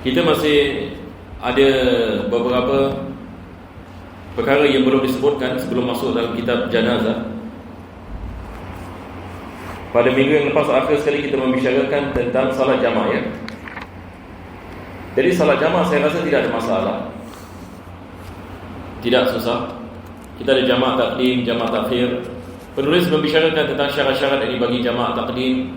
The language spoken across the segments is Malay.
Kita masih ada beberapa perkara yang belum disebutkan sebelum masuk dalam kitab jenazah. Pada minggu yang lepas akhir sekali kita membicarakan tentang salat jamaah, ya. Jadi salat jamaah saya rasa tidak ada masalah, tidak susah. Kita ada jamaah takdim, jamaah takhir. Penulis membicarakan tentang syarat-syarat yang bagi jamaah takdim,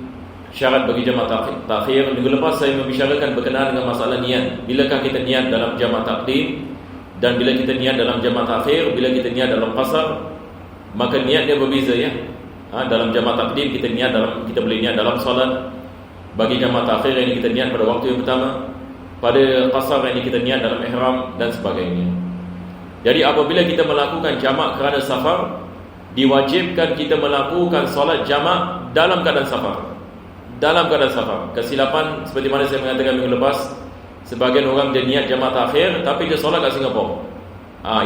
syarat bagi jamaah takhir. Minggu lepas saya membicarakan berkenaan dengan masalah niat. Bilakah kita niat dalam jamaah takdim, dan bila kita niat dalam jamaah takhir, bila kita niat dalam qasar, maka niatnya berbeza, ya. Dalam jamaah takdim kita boleh niat dalam solat. Bagi jamaah takhir ini kita niat pada waktu yang pertama. Pada qasar ini kita niat dalam ihram dan sebagainya. Jadi apabila kita melakukan jamak kerana safar, diwajibkan kita melakukan solat jamak dalam keadaan safar. Dalam keadaan safar. Kesilapan seperti mana saya mengatakan minggu lepas, sebagian orang dia niat jamak takhir tapi dia solat kat Singapura.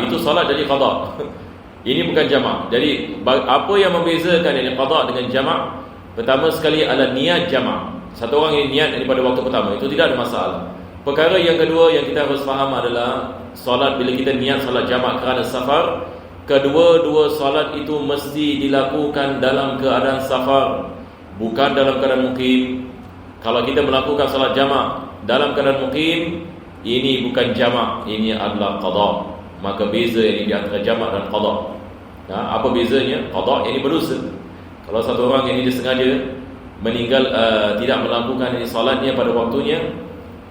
Itu solat jadi qada. Ini bukan jamak. Jadi apa yang membezakan ini qada dengan jamak? Pertama sekali adalah niat jamak. Satu orang yang niat ini pada waktu pertama, itu tidak ada masalah. Perkara yang kedua yang kita harus faham adalah solat, bila kita niat solat jamak kerana safar, kedua-dua solat itu mesti dilakukan dalam keadaan safar, bukan dalam keadaan mukim. Kalau kita melakukan solat jamak dalam keadaan mukim, ini bukan jamak, ini adalah qada. Maka beza ini di antara jamak dan qada. Apa bezanya? Qada ini berdosa. Kalau satu orang ini disengaja meninggal, tidak melakukan ini solatnya pada waktunya,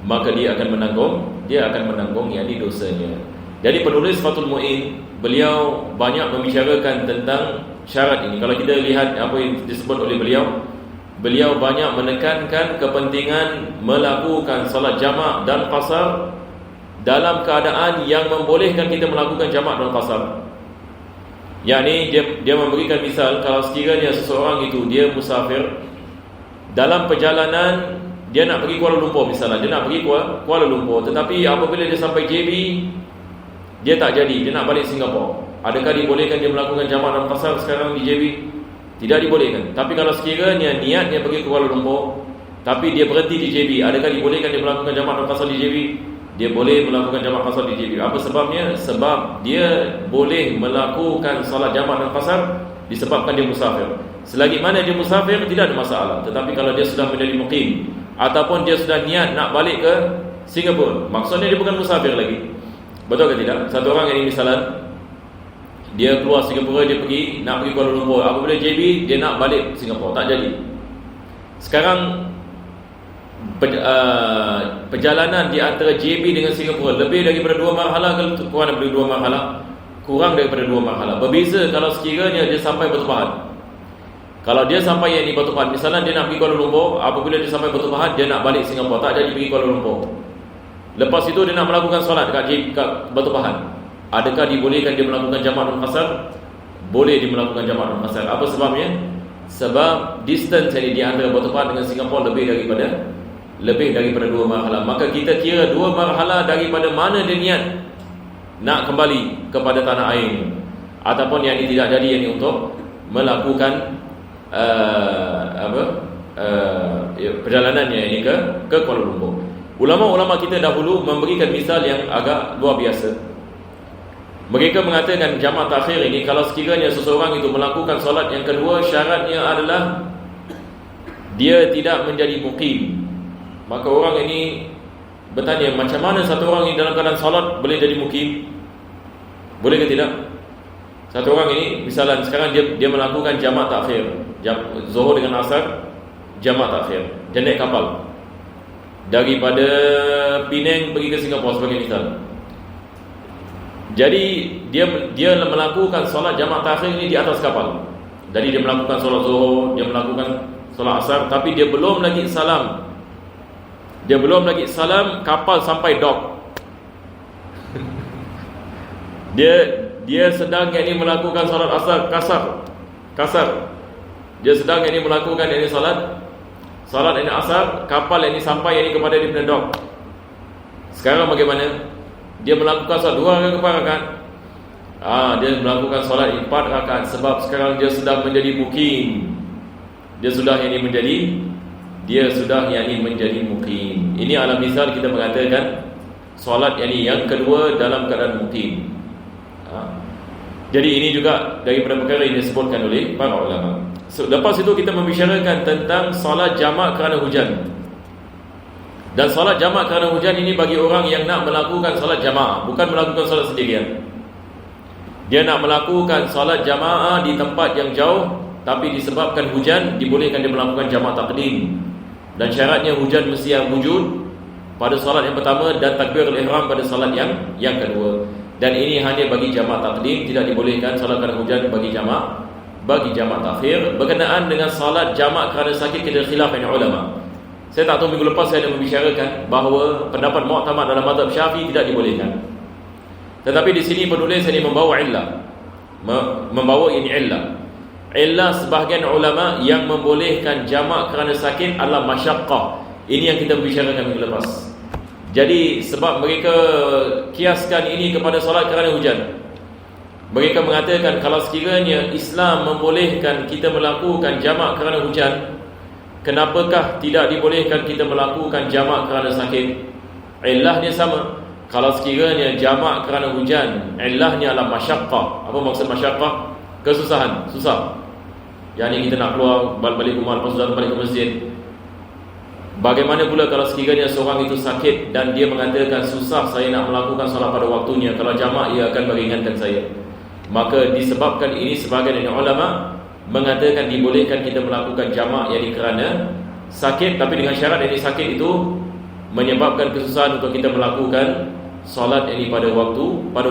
maka dia akan menanggung yakni dosanya. Jadi penulis Fathul Mu'in, beliau banyak membicarakan tentang syarat ini. Kalau kita lihat apa yang disebut oleh beliau banyak menekankan kepentingan melakukan salat jamak dan qasar dalam keadaan yang membolehkan kita melakukan jamak dan qasar. Yakni dia memberikan misal, kalau sekiranya seseorang itu dia musafir dalam perjalanan, dia nak pergi Kuala Lumpur misalnya, dia nak pergi Kuala Lumpur, tetapi apabila dia sampai JB, dia tak jadi, dia nak balik Singapura. Adakah dibolehkan dia melakukan jamak dan qasar sekarang di JB? Tidak dibolehkan. Tapi kalau sekiranya niatnya pergi ke Kuala Lumpur, tapi dia berhenti di JB, adakah dibolehkan dia melakukan jamak dan qasar di JB? Dia boleh melakukan jamak qasar di JB. Apa sebabnya? Sebab dia boleh melakukan salat jamak dan qasar disebabkan dia musafir. Selagi mana dia musafir, tidak ada masalah. Tetapi kalau dia sudah menjadi muqim, ataupun dia sudah niat nak balik ke Singapura, maksudnya dia bukan musafir lagi. Betul ke tidak? Satu orang ini misalnya, dia keluar Singapura, dia nak pergi Kuala Lumpur. Apabila JB, dia nak balik Singapura, tak jadi. Sekarang perjalanan di antara JB dengan Singapura lebih daripada 2 marhalah ke kurang daripada 2 marhalah? Kurang daripada 2 marhalah. Berbeza kalau sekiranya dia sampai Batu Pahat. Kalau dia sampai yang di Batu Pahat, misalnya dia nak pergi Kuala Lumpur, apabila dia sampai Batu Pahat, dia nak balik Singapura, tak jadi pergi Kuala Lumpur. Lepas itu dia nak melakukan solat dekat Batu Pahat. Adakah dibolehkan dia melakukan jamak dan qasar? Boleh dia melakukan jamak dan qasar. Apa sebabnya? Sebab distance yang di antara Batu Pahat dengan Singapura lebih daripada 2 marhalah. Maka kita kira 2 marhalah daripada mana dia niat nak kembali kepada tanah air, ataupun yang ini tidak jadi, yang ini untuk melakukan perjalanannya ini ke Kuala Lumpur. Ulama-ulama kita dahulu memberikan misal yang agak luar biasa. Mereka mengatakan jamak takhir ini, kalau sekiranya seseorang itu melakukan solat yang kedua, syaratnya adalah dia tidak menjadi muqim. Maka orang ini bertanya, macam mana satu orang ini dalam keadaan solat boleh jadi muqim? Boleh ke tidak? Satu orang ini misalnya sekarang dia melakukan jamak takhir, Zuhur dengan Asar, jamak takhir. Dia naik kapal daripada Penang pergi ke Singapura sebagai misal. Jadi dia melakukan solat jamak takhir ini di atas kapal. Jadi dia melakukan solat Zuhur, dia melakukan solat Asar, tapi dia belum lagi salam. Kapal sampai dock. Dia sedang ini melakukan solat Asar kasar. Dia sedang ini melakukan ini solat ini Asar, kapal ini sampai ini kepada di dock. Sekarang bagaimana? Dia melakukan solat 2 rakaat. Dia melakukan solat 4 rakaat sebab sekarang dia sedang menjadi mukim. Dia sudah ini menjadi dia sudah menjadi muqim. Ini ala misal kita mengatakan solat yang kedua dalam keadaan muqim. Jadi ini juga daripada perkara yang disebutkan oleh para ulama. Lepas itu kita membicarakan tentang solat jamak kerana hujan. Dan solat jamak kerana hujan ini bagi orang yang nak melakukan solat jamaah, bukan melakukan solat sendirian. Dia nak melakukan solat jamaah di tempat yang jauh, tapi disebabkan hujan, dibolehkan dia melakukan jamak taqdim. Dan syaratnya hujan mesti yang wujud pada solat yang pertama dan takbirul ihram pada solat yang kedua. Dan ini hanya bagi jamak taqdim, tidak dibolehkan solat kerana hujan bagi jamak takhir. Berkenaan dengan solat jamak kerana sakit, kita khilaf dengan ulama. Saya tak tahu minggu lepas saya ada membicarakan bahawa pendapat mu'tamad dalam mazhab Syafi'i tidak dibolehkan. Tetapi di sini penulis ini membawa illah. Membawa ini illah. Illah sebahagian ulama yang membolehkan jamak kerana sakit adalah masyaqqah. Ini yang kita bicarakan minggu lepas. Jadi sebab mereka kiaskan ini kepada solat kerana hujan. Mereka mengatakan kalau sekiranya Islam membolehkan kita melakukan jamak kerana hujan, kenapakah tidak dibolehkan kita melakukan jamak kerana sakit? Illahnya sama. Kalau sekiranya jamak kerana hujan, illahnya adalah masyaqqah. Apa maksud masyaqqah? Kesusahan, susah. Yang kita nak keluar balik rumah, lepas sudah balik ke masjid. Bagaimana pula kalau sekiranya seorang itu sakit dan dia mengatakan susah saya nak melakukan solat pada waktunya, kalau jamak ia akan meringankan saya. Maka disebabkan ini sebahagian dari ulama mengatakan dibolehkan kita melakukan jamak kerana sakit, tapi dengan syarat sakit itu menyebabkan kesusahan untuk kita melakukan solat pada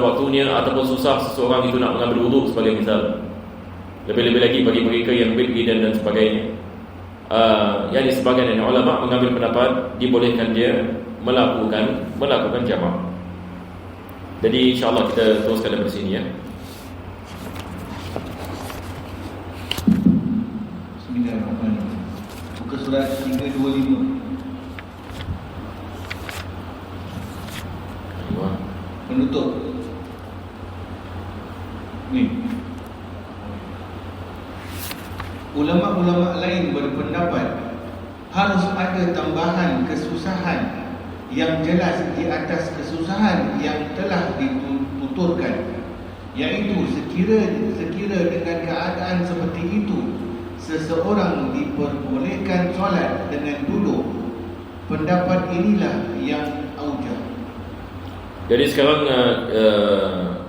waktunya, ataupun susah seseorang itu nak mengambil wuduk sebagai misal. Lebih-lebih lagi bagi mereka yang bid'ah dan sebagainya. Sebagian dari ulama mengambil pendapat dibolehkan dia melakukan jamak. Jadi insya-Allah kita teruskan dari sini ya. Bismillahirrahmanirrahim. Buka surat 325. Penutup. Ni. Ulama-ulama lain berpendapat harus ada tambahan kesusahan yang jelas di atas kesusahan yang telah dituturkan, iaitu sekira dengan keadaan seperti itu seseorang diperbolehkan solat dengan duduk. Pendapat inilah yang aujah. Jadi sekarang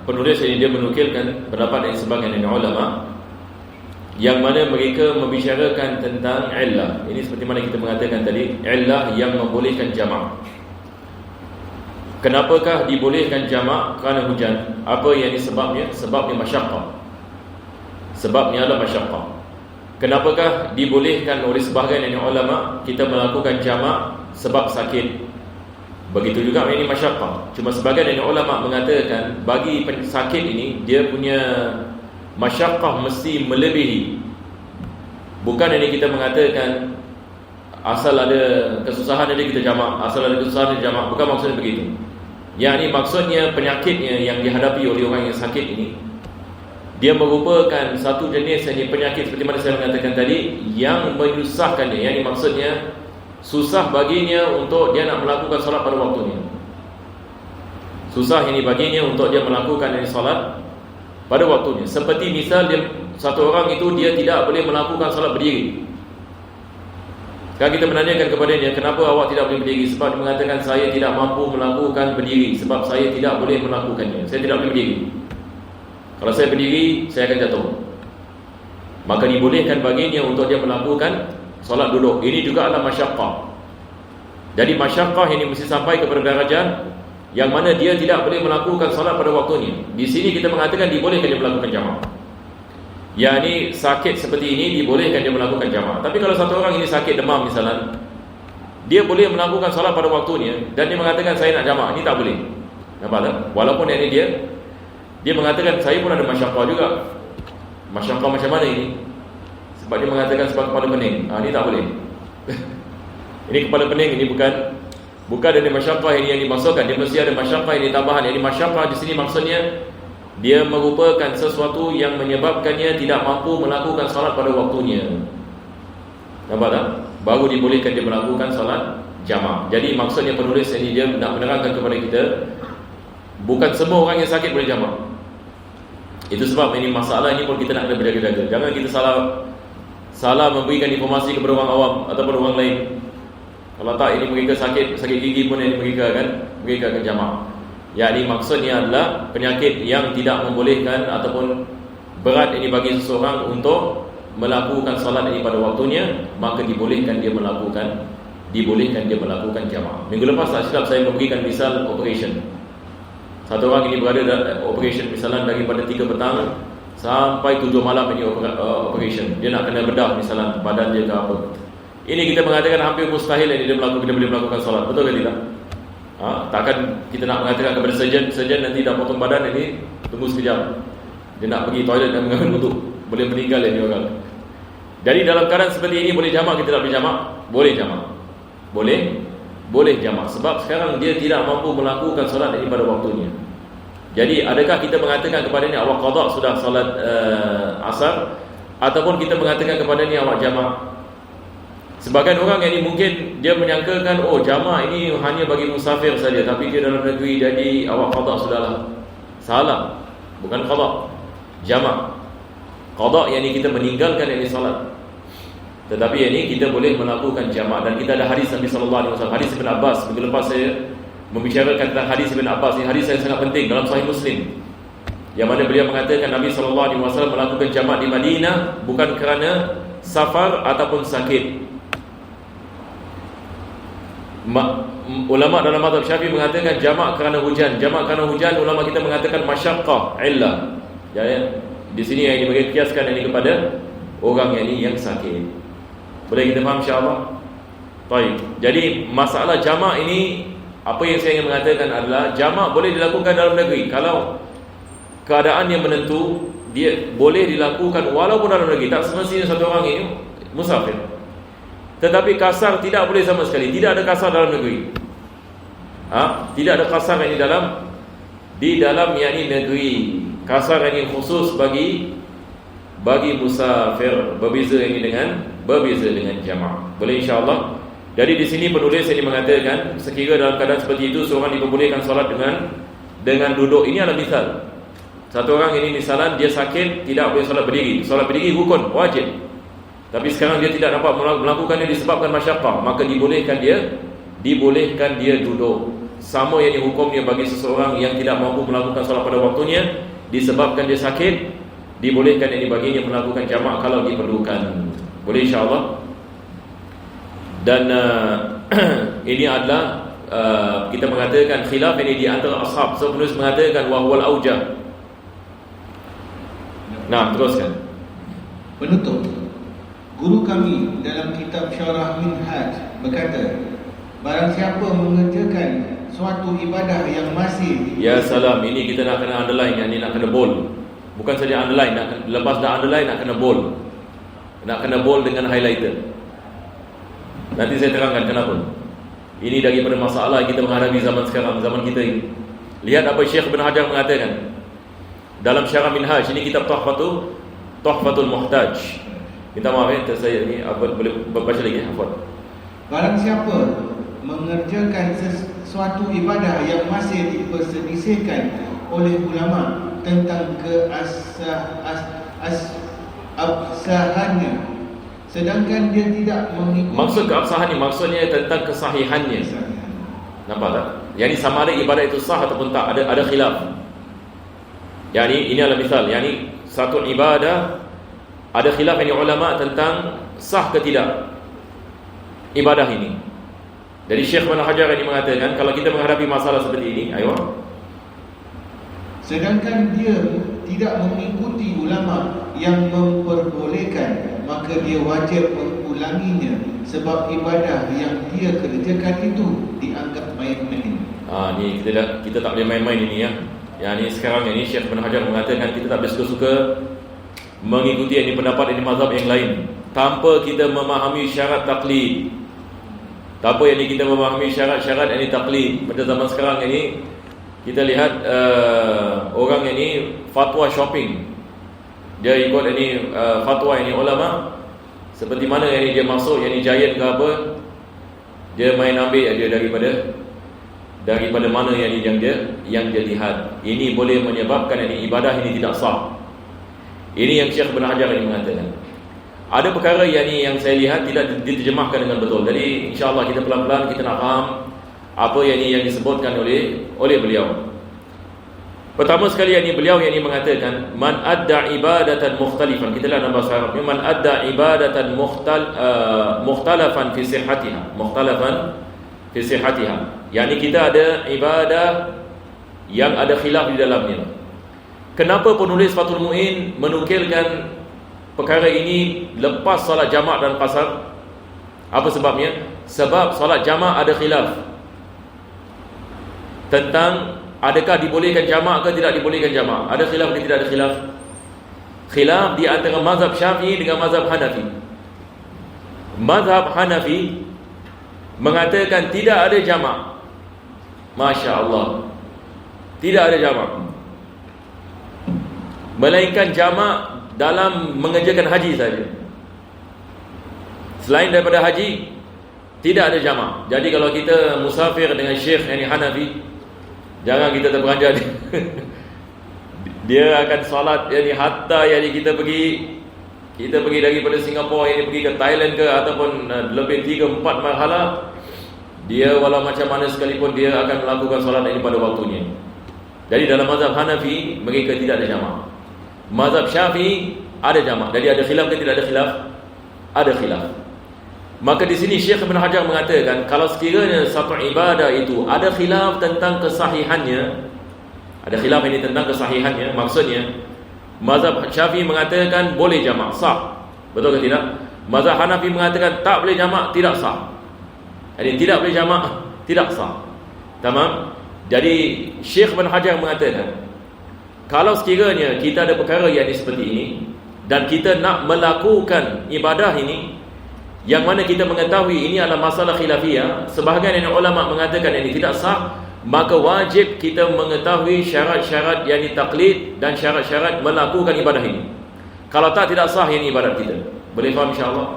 penulis ini dia menukilkan pendapat dari sebagian dari ulama yang mana mereka membicarakan tentang illah. Ini seperti mana kita mengatakan tadi, illah yang membolehkan jamak. Kenapakah dibolehkan jamak kerana hujan? Apa yang disebabnya? Sebabnya masyaqqah. Sebabnya adalah masyaqqah. Kenapakah dibolehkan oleh sebahagian dari ulama kita melakukan jamak sebab sakit? Begitu juga ini masyaqqah. Cuma sebahagian dari ulama mengatakan bagi sakit ini dia punya masyaqqah mesti melebihi. Bukan ini kita mengatakan asal ada kesusahan jadi kita jamak, asal ada kesusahan kita jamak. Bukan maksudnya begitu. Yang ini maksudnya penyakitnya yang dihadapi oleh orang yang sakit ini, dia merupakan satu jenis penyakit seperti mana saya mengatakan tadi yang menyusahkannya. Yang ini maksudnya susah baginya untuk dia nak melakukan solat pada waktunya. Susah ini baginya untuk dia melakukan solat pada waktunya. Seperti misal satu orang itu dia tidak boleh melakukan solat berdiri. Sekarang kita menanyakan kepadanya, kenapa awak tidak boleh berdiri? Sebab dia mengatakan saya tidak mampu melakukan berdiri, sebab saya tidak boleh melakukannya. Saya tidak boleh berdiri. Kalau saya berdiri, saya akan jatuh. Maka dibolehkan baginya untuk dia melakukan solat duduk. Ini juga adalah masyaqqah. Jadi masyaqqah ini mesti sampai kepada darajat yang mana dia tidak boleh melakukan solat pada waktunya. Di sini kita mengatakan dibolehkan dia melakukan jamak. Yang ini sakit seperti ini dibolehkan dia melakukan jamak. Tapi kalau satu orang ini sakit demam misalnya, dia boleh melakukan solat pada waktunya dan dia mengatakan saya nak jamak, ini tak boleh. Nampak tak? Walaupun ini dia mengatakan saya pun ada masyaqqah juga. Masyaqqah macam mana ini? Sebab dia mengatakan sebab kepala pening. Ini tak boleh. Ini kepala pening, ini bukan ada masyaqqah ini yang dimaksudkan. Dia mesti ada masyaqqah ini tambahan. Jadi masyaqqah di sini maksudnya dia merupakan sesuatu yang menyebabkannya tidak mampu melakukan salat pada waktunya. Nampak tak? baru dibolehkan dia melakukan solat jamaah. Jadi maksudnya penulis ini dia nak menerangkan kepada kita, bukan semua orang yang sakit boleh jamaah. Itu sebab ini masalah ini pun kita nak kena berjaga-jaga. Jangan kita salah memberikan informasi kepada orang awam ataupun orang lain. Kalau tak, ini mereka sakit gigi pun ini mereka akan jamaah. Yakni maksudnya adalah penyakit yang tidak membolehkan ataupun berat ini bagi seseorang untuk melakukan solat ini pada waktunya, maka dibolehkan dia melakukan jamaah. Minggu lepas tak silap saya memberikan misal operation. Satu orang ini berada dalam operation, misalnya daripada 3 petang sampai 7 malam ini operation. Dia nak kena bedah misalnya badan dia ke apa. Ini kita mengatakan hampir mustahil dia boleh melakukan solat. Betul ke tidak? Takkan kita nak mengatakan kepada surgeon nanti dah potong badan ini, tunggu sekejap, dia nak pergi toilet dan mengambil wuduk, boleh meninggal ini orang. Jadi dalam keadaan seperti ini boleh jamaah, kita tak boleh jamaah? Boleh jamaah. Boleh jamaah. Sebab sekarang dia tidak mampu melakukan solat ini pada waktunya. Jadi adakah kita mengatakan kepada ni awak qada sudah solat asar, ataupun kita mengatakan kepada ni awak jamaah? Sebagian orang yang ini mungkin dia menyangkakan, oh jamaah ini hanya bagi musafir saja, tapi dia dalam negeri, jadi awak qada sudahlah. Salah. Bukan qada, jamaah. Qada yang ini kita meninggalkan ini salat. Tetapi yang ini kita boleh melakukan jamaah. Dan kita ada hadis Nabi SAW, hadis Ibn Abbas. Minggu lepas saya membicarakan tentang hadis Ibn Abbas. Ini hadis yang sangat penting dalam Sahih Muslim, yang mana beliau mengatakan Nabi SAW melakukan jamaah di Madinah bukan kerana safar ataupun sakit. Ulama dalam mazhab Syafi'i mengatakan jamaah kerana hujan. Jamaah kerana hujan, ulama kita mengatakan masyaqqah, illah. Ya. Di sini yang mereka kiaskan ini kepada orang yang sakit. Boleh kita faham insya-Allah? Baik. Jadi masalah jamaah ini, apa yang saya ingin mengatakan adalah jamaah boleh dilakukan dalam negeri kalau keadaan yang menentu, dia boleh dilakukan walaupun dalam negeri. Tak semestinya satu orang ini musafir. Tetapi kasar tidak boleh sama sekali. Tidak ada kasar dalam negeri. Tidak ada kasar yang di dalam yakni negeri. Kasar yang khusus bagi musafir. Berbeza dengan jamaah. Boleh insya-Allah. Jadi di sini penulis ini mengatakan sekira dalam keadaan seperti itu seorang diperbolehkan solat dengan duduk. Ini adalah misal. Satu orang ini misalan dia sakit, tidak boleh solat berdiri. Solat berdiri rukun, wajib. Tapi sekarang dia tidak dapat melakukannya disebabkan masyaqqah, maka dibolehkan dia duduk. Sama yang hukumnya bagi seseorang yang tidak mampu melakukan solat pada waktunya disebabkan dia sakit, dibolehkan yang baginya melakukan jamaah kalau diperlukan. Boleh insya-Allah. Dan ini adalah kita mengatakan khilaf ini di antara ashab. So penulis mengatakan wahwal aujah. Nah, teruskan. Penutup. Guru kami dalam kitab Syarah Minhaj berkata, barang siapa mengerjakan suatu ibadah yang masih ya salam, ini kita nak kena underline, yang ni nak kena bold. Bukan saja underline, lepas dah underline nak kena bold. Nak kena bold dengan highlighter. Nanti saya terangkan kenapa. Ini daripada masalah yang kita menghadapi zaman sekarang, zaman kita ini. Lihat apa Syekh Ibn Hajar mengatakan dalam Syarah Minhaj. Ini kitab Tuhfatul Muhtaj. Minta maaf saya ni boleh baca lagi hafal. Barang siapa mengerjakan sesuatu ibadah yang masih diperselisihkan oleh ulama tentang keabsahannya, sedangkan dia tidak mengikuti. Maksud keabsahannya maksudnya tentang kesahihannya. Nampak tak? Yang ini sama ada ibadah itu sah ataupun tak, ada khilaf. Yang ini adalah misal, yang ini satu ibadah ada khilaf yang ulama tentang sah ke tidak ibadah ini. Jadi Syekh Ibn Hajar ini mengatakan kalau kita menghadapi masalah seperti ini, ayo, sedangkan dia tidak mengikuti ulama yang memperbolehkan, maka dia wajib mengulanginya sebab ibadah yang dia kerjakan itu dianggap main-main. Ni kita tak boleh main-main ini ya. Yang ni sekarang ini Syekh Ibn Hajar mengatakan kita tak boleh suka-suka mengikuti ini pendapat ini mazhab yang lain tanpa kita memahami syarat taklid. Tanpa yang kita memahami syarat-syarat ini taklid. Pada zaman sekarang ini kita lihat orang ini fatwa shopping. Dia ikut ini fatwa ini ulama Seperti mana yang dia masuk, yang Giant ke apa, dia main ambil dia daripada mana yang dia lihat. Ini boleh menyebabkan ibadah ini tidak sah. Ini yang Syekh Ibn Hajar ini mengatakan. Ada perkara yang saya lihat tidak diterjemahkan dengan betul. Jadi insya-Allah kita pelan-pelan kita nak faham apa yang disebutkan oleh beliau. Pertama sekali beliau mengatakan man adda ibadatan mukhtalifan. Kita lihat dalam bahasa Arab. Man adda ibadatan mukhtalafan fi sihhatiha. Mukhtalafan fi sihhatiha. Yani kita ada ibadah yang ada khilaf di dalamnya. Kenapa penulis Fathul Mu'in menukilkan perkara ini lepas solat jamak dan qasar? Apa sebabnya? Sebab solat jamak ada khilaf tentang adakah dibolehkan jamak ke tidak dibolehkan jamak. Ada khilaf ke tidak ada khilaf? Khilaf di antara mazhab Syafi'i dengan mazhab Hanafi. Mazhab Hanafi mengatakan tidak ada jamak. Masya Allah, tidak ada jamak, melainkan jamak dalam mengerjakan haji saja. Selain daripada haji tidak ada jamak. Jadi kalau kita musafir dengan Syekh Hanafi, jangan kita terperanjat. Dia akan solat hatta kita pergi daripada Singapura pergi ke Thailand ke ataupun lebih 3-4 marhala, dia walau macam mana sekalipun dia akan melakukan solat ini pada waktunya. Jadi dalam mazhab Hanafi mereka tidak ada jamak. Mazhab Syafi'i ada jamak. Jadi ada khilaf ke tidak ada khilaf? Ada khilaf. Maka di sini Syekh Ibn Hajar mengatakan kalau sekiranya satu ibadah itu ada khilaf tentang kesahihannya, ada khilaf ini tentang kesahihannya, maksudnya mazhab Syafi'i mengatakan boleh jamak, sah. Betul ke tidak? Mazhab Hanafi mengatakan tak boleh jamak, tidak sah. Jadi tidak boleh jamak, tidak sah. Tamam? Jadi Syekh Ibn Hajar mengatakan kalau sekiranya kita ada perkara yang seperti ini dan kita nak melakukan ibadah ini yang mana kita mengetahui ini adalah masalah khilafiyah, sebahagian ulama mengatakan ini tidak sah, maka wajib kita mengetahui syarat-syarat yang taklid dan syarat-syarat melakukan ibadah ini. Kalau tak, tidak sah ini ibadat kita. Boleh faham insya-Allah?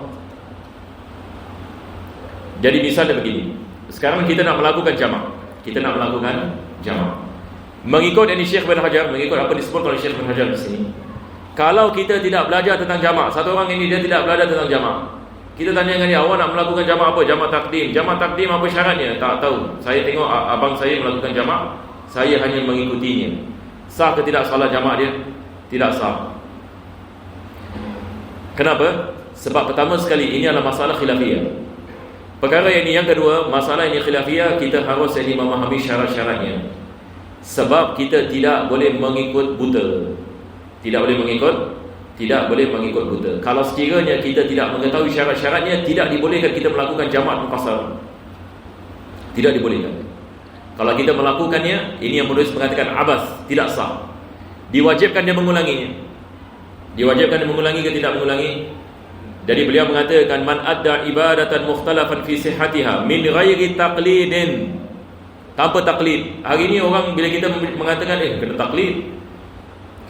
Jadi misalnya begini, sekarang kita nak melakukan jamak. Kita nak melakukan jamak. Mengikut Syekh Ibn Hajar, mengikut apa disebut oleh Syekh Ibn Hajar di sini. Kalau kita tidak belajar tentang jamak, satu orang ini dia tidak belajar tentang jamak. Kita tanya dengan dia, awak nak melakukan jamak apa? Jamak takdim. Jamak takdim apa syaratnya? Tak tahu. Saya tengok abang saya melakukan jamak, saya hanya mengikutinya. Sah ke tidak salat jamak dia? Tidak sah. Kenapa? Sebab pertama sekali ini adalah masalah khilafiyah. Perkara yang kedua, masalah ini khilafiyah, kita harus memahami syarat-syaratnya. Sebab kita tidak boleh mengikut buta. Tidak boleh mengikut buta. Kalau sekiranya kita tidak mengetahui syarat-syaratnya, tidak dibolehkan kita melakukan jamak muqassar. Tidak dibolehkan. Kalau kita melakukannya, ini yang penulis mengatakan abas, tidak sah. Diwajibkan dia mengulanginya. Diwajibkan dia mengulangi ke tidak mengulangi? Jadi beliau mengatakan man adda ibadatan mukhtalafan fi sihhatiha min ghairi taqlidin. Tanpa taklid. Hari ini orang bila kita mengatakan kena taklid,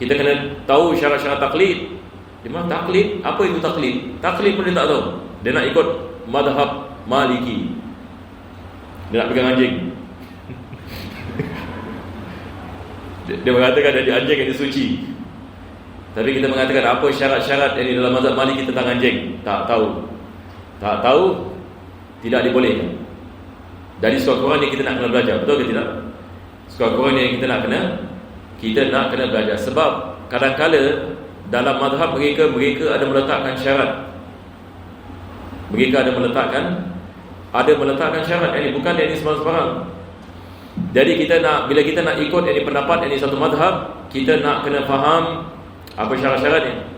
kita kena tahu syarat-syarat taklid. Dia bilang taklid, apa itu taklid? Taklid pun dia tak tahu. Dia nak ikut mazhab Maliki. Dia nak pegang anjing. Dia mengatakan dari anjing yang suci. Tapi kita mengatakan apa syarat-syarat yang dalam mazhab Maliki tentang anjing? Tak tahu. Tak tahu, tidak dibolehkan. Dari sekurang-kurangnya kita nak kena belajar. Betul ke tidak? Sekurang-kurangnya kita nak kena belajar. Sebab kadang-kala dalam mazhab mereka ada meletakkan syarat. Mereka ada meletakkan syarat. Ini bukan ini sembarang-sembarang. Jadi bila kita nak ikut pendapat satu mazhab, kita nak kena faham apa syarat-syaratnya.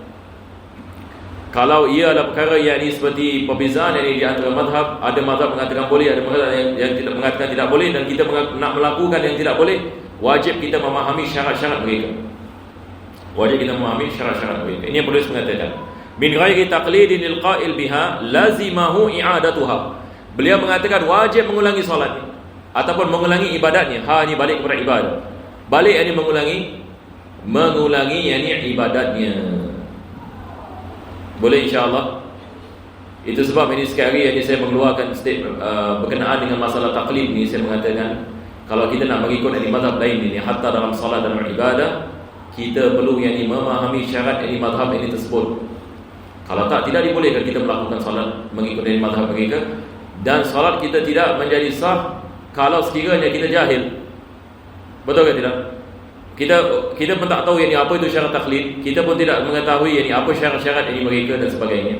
Kalau ia adalah perkara yang seperti perbezaan di antara mazhab, ada mazhab mengatakan boleh, ada mazhab yang tidak mengatakan tidak boleh, dan kita nak melakukan yang tidak boleh, wajib kita memahami syarat-syarat mereka. Ini yang penulis mengatakan min ghairi taqlidin alqa'il biha lazimahu i'adatuha. Beliau mengatakan wajib mengulangi solat ataupun mengulangi ibadatnya. Ini balik kepada ibadat. Balik mengulangi ibadatnya. Boleh insya-Allah? Itu sebab ini sekali hari saya mengeluarkan berkenaan dengan masalah taklid ni, saya mengatakan kalau kita nak mengikut ini mazhab lain ini, hatta dalam salat, dalam ibadah, kita perlu memahami syarat ini mazhab ini tersebut. Kalau tak, tidak dibolehkan kita melakukan salat mengikut ini mazhab mereka. Dan salat kita tidak menjadi sah kalau sekiranya kita jahil. Betul ke tidak? Kita pun tak tahu apa itu syarat taklid. Kita pun tidak mengetahui apa syarat-syarat ini mereka dan sebagainya.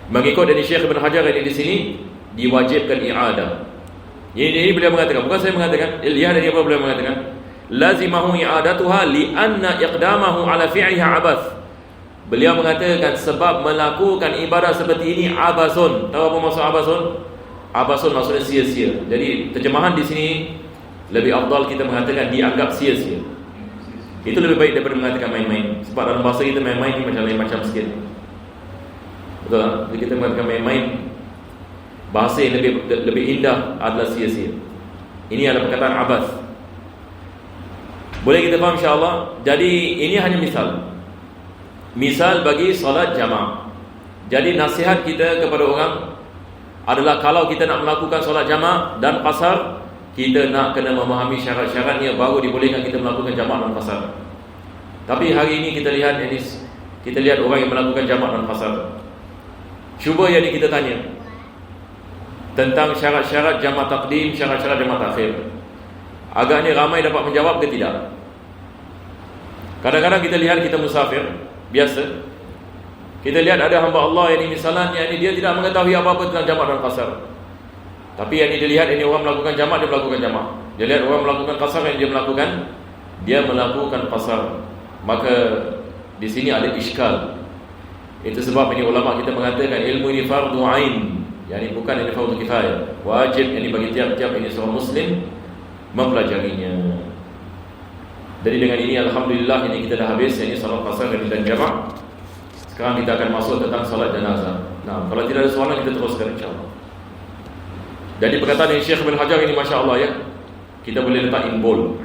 Mengikut dari Syekh Ibn Hajar ini di sini diwajibkan i'adah. Ini beliau mengatakan, bukan saya mengatakan. Lihat dari apa beliau mengatakan, lazimahu i'adatuha li'anna iqdamahu ala fi'liha abath. Beliau mengatakan sebab melakukan ibadah seperti ini abasun. Tahu apa maksud abasun? Abasun maksudnya sia-sia. Jadi terjemahan di sini lebih afdal kita mengatakan dianggap sia-sia. Itu lebih baik daripada mengatakan main-main. Sebab dalam bahasa kita main-main ni macam lain macam sikit. Betul tak? Jadi kita mengatakan main-main, bahasa yang lebih indah adalah sia-sia. Ini adalah perkataan abas. Boleh kita faham insya-Allah. Jadi ini hanya misal bagi solat jamaah. Jadi nasihat kita kepada orang adalah kalau kita nak melakukan solat jamaah dan qasar, kita nak kena memahami syarat-syaratnya baru dibolehkan kita melakukan jamaah dan qasar. Tapi hari ini kita lihat orang yang melakukan jamaah dan qasar. Cuba yang kita tanya tentang syarat-syarat jamaah taqdim, syarat-syarat jamaah takhir. Agaknya ramai dapat menjawab ke tidak? Kadang-kadang kita lihat kita musafir biasa, kita lihat ada hamba Allah yang misalnya dia tidak mengetahui apa-apa tentang jamaah dan qasar. Tapi yang dia lihat orang melakukan jamaah, dia melakukan jamaah. Dia lihat orang melakukan qasar, yang dia melakukan qasar. Maka di sini ada iskal. Itu sebab ini ulama kita mengatakan ilmu ini fardu ain, yakni bukan ini fardu kifayah. Wajib bagi tiap-tiap seorang muslim mempelajarinya. Jadi dengan ini alhamdulillah ini kita dah habis salat qasar dan jamaah. Sekarang kita akan masuk tentang salat jenazah. Nah, kalau tidak ada soalan kita teruskan insya-Allah. Jadi perkataan yang Syekh Ibn Hajar ini masya-Allah ya, kita boleh letak in bold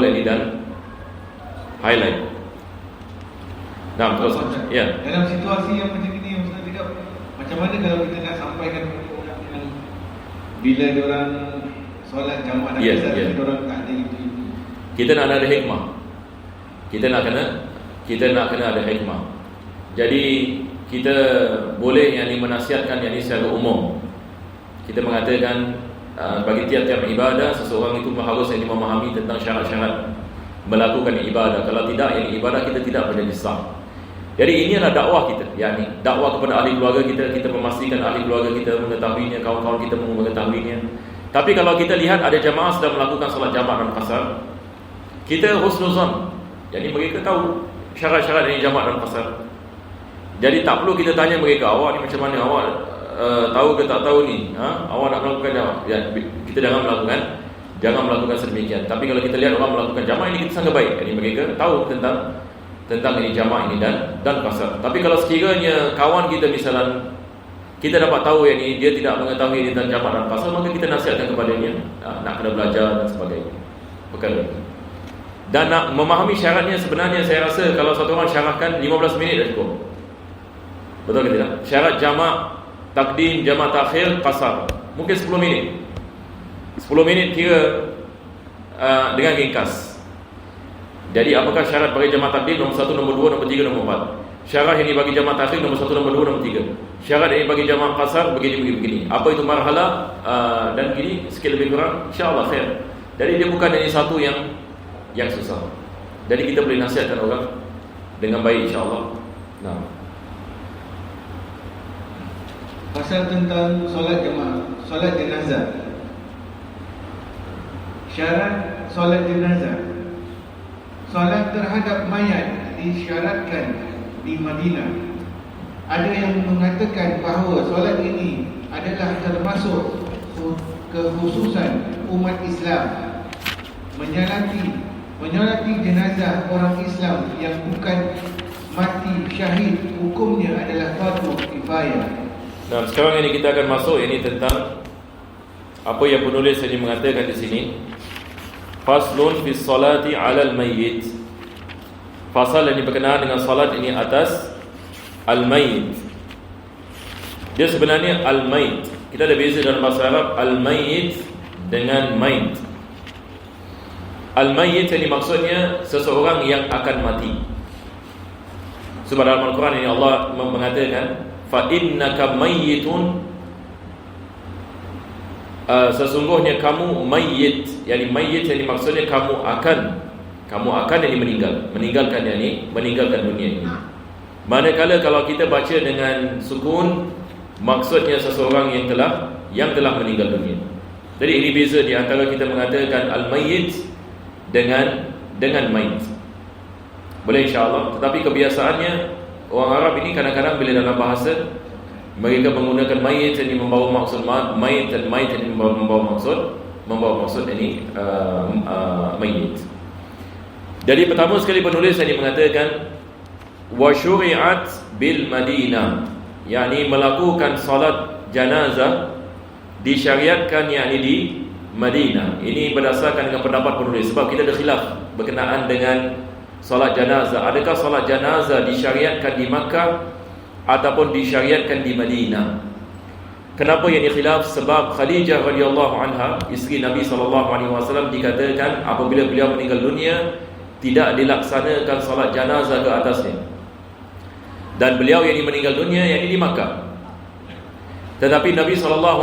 ini dan highlight. Nah, terus ya. Dalam situasi yang macam ini, Ustaz cakap, macam mana kalau kita nak sampaikan bila diorang solat jamaah dan diorang tak ada itu. Kita nak ada hikmah. Kita nak kena ada hikmah. Jadi kita boleh menasihatkan secara umum. Kita mengatakan bagi tiap-tiap ibadah seseorang itu harus memahami tentang syarat-syarat melakukan ibadah. Kalau tidak, ibadah kita tidak menjadi sah. Jadi ini adalah dakwah kita, dakwah kepada ahli keluarga kita memastikan ahli keluarga kita mengetahuinya, kawan-kawan kita mengetahuinya. Tapi kalau kita lihat ada jamaah sedang melakukan solat jamaah dan qasar, kita husnuzan. Jadi mereka tahu syarat-syarat ini jamaah dan qasar. Jadi tak perlu kita tanya mereka, awak ni macam mana, awak tahu ke tak tahu ni? Awak nak melakukan jamaah? Kita jangan melakukan sedemikian. Tapi kalau kita lihat orang melakukan jamaah ini, kita sangat baik. Jadi mereka tahu tentang ini jamaah ini dan qasar. Tapi kalau sekiranya kawan kita misalnya kita dapat tahu dia tidak mengetahui tentang jamaah dan qasar, maka kita nasihatkan kepadanya nak kena belajar dan sebagainya. Perkara ini. Dan nak memahami syaratnya, sebenarnya saya rasa kalau satu orang syarahkan 15 minit dah cukup. Betul ke tidak? Syarat jamaah takdim, jamaah takhir, qasar mungkin 10 minit. 10 minit kira dengan ringkas. Jadi apakah syarat bagi jamaah takdim? Nombor 1, nombor 2, nombor 3, nombor 4. Syarat ini bagi jamaah takhir nombor 1, nombor 2, nombor 3. Syarat ini bagi jamaah qasar begini. Apa itu marhalah dan gini sikit lebih kurang, insya-Allah khair. Jadi dia bukan satu yang susah. Jadi kita boleh nasihatkan orang dengan baik insya-Allah. Nah, pasal tentang solat jemaah, solat jenazah. Syarat solat jenazah, solat terhadap mayat disyaratkan di Madinah. Ada yang mengatakan bahawa solat ini adalah termasuk kekhususan umat Islam, menyolati jenazah orang Islam yang bukan mati syahid, hukumnya adalah fardu kifayah. Nah, sekarang ini kita akan masuk tentang apa yang penulis ini mengatakan di sini. Faslun fi salati 'alal mayyit. Fasal yang berkenaan dengan salat ini atas al-mayyit. Dia sebenarnya al-mayt. Kita ada beza dalam bahasa Arab al-mayt dengan mayt. Al-mayyit ini maksudnya seseorang yang akan mati. Sebab dalam Al-Quran ini Allah mengatakan fa innaka mayyitun, sesungguhnya kamu mayyit. Yani mayyit ini maksudnya kamu akan ini meninggalkan yani meninggalkan dunia ini. Manakala kalau kita baca dengan sukun, maksudnya seseorang yang telah meninggal dunia. Jadi ini beza di antara kita mengatakan al-mayyit dengan mayit. Boleh insya-Allah. Tetapi kebiasaannya orang Arab ini kadang-kadang bila dalam bahasa mereka menggunakan mayit ini membawa maksud mayit, dan mayit ini membawa maksud ini mayit. Jadi pertama sekali penulis ini mengatakan wa syuri'at bil Madinah, yakni melakukan salat janazah disyariatkan yakni di Madinah. Ini berdasarkan dengan pendapat penulis, sebab kita ada khilaf berkenaan dengan solat janazah. Adakah solat janazah disyariatkan di Makkah ataupun disyariatkan di Madinah? Kenapa yang khilaf? Sebab Khadijah radhiyallahu anha, isteri Nabi SAW, dikatakan apabila beliau meninggal dunia tidak dilaksanakan solat janazah ke atasnya, dan beliau yang meninggal dunia yang di Makkah. Tetapi Nabi SAW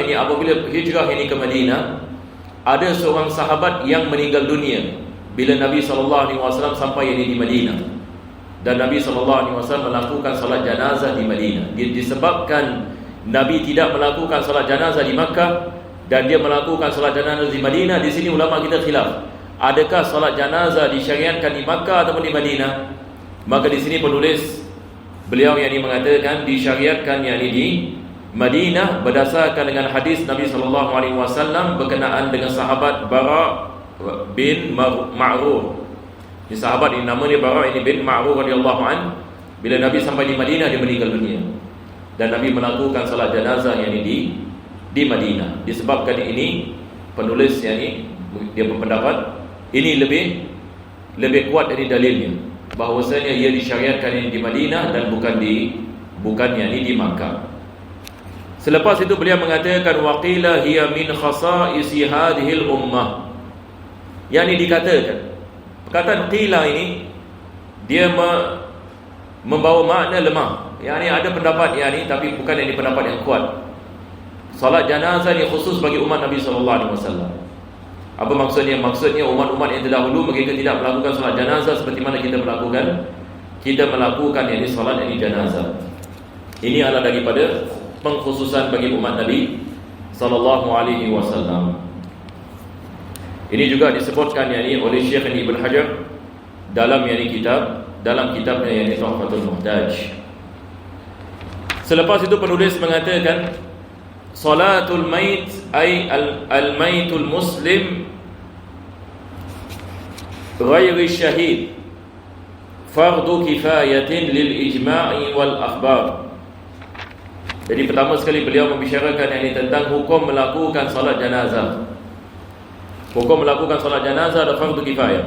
ini apabila hijrah ini ke Madinah, ada seorang sahabat yang meninggal dunia bila Nabi SAW sampai ini di Madinah, dan Nabi SAW melakukan salat janazah di Madinah. Disebabkan Nabi tidak melakukan salat janazah di Makkah dan dia melakukan salat janazah di Madinah, di sini ulama kita khilaf, adakah salat janazah disyariatkan di Makkah ataupun di Madinah? Maka di sini penulis beliau yang mengatakan disyariatkan yang di Madinah berdasarkan dengan hadis Nabi SAW berkenaan dengan sahabat Bara bin Ma'rur. Ini sahabat ini namanya Bara bin Ma'rur radhiyallahu an. Bila Nabi sampai di Madinah dia meninggal dunia, dan Nabi melakukan salat janazah yang di Madinah. Disebabkan ini penulis yang ini dia berpendapat ini lebih kuat dari dalilnya, bahwasanya ia disyariatkan di Madinah dan bukan yang di Makkah. Selepas itu beliau mengatakan waqila hiya min khasa'isi hadhil ummah. Yang ini dikatakan, perkataan qila ini dia membawa makna lemah. Yang ini ada pendapat yang ini, tapi bukan yang pendapat yang kuat. Salat janazah ini khusus bagi umat Nabi SAW. Apa maksudnya? Maksudnya umat-umat yang terdahulu mereka tidak melakukan salat janazah seperti mana kita melakukan yang ini salat yang janazah. Ini adalah daripada pengkhususan bagi umat Nabi SAW. Ini juga disebutkan yakni oleh Syekh Ibn Hajar dalam kitabnya yakni Tuhfatul Muhtaj. Selepas itu penulis mengatakan salatul mait ay al-maitul muslim ghairi syahid fardu kifayatin lil ijma'i wal akhbar. Jadi pertama sekali beliau membicarakan ini tentang hukum melakukan salat janazah. Hukum melakukan salat janazah adalah fardu kifayah.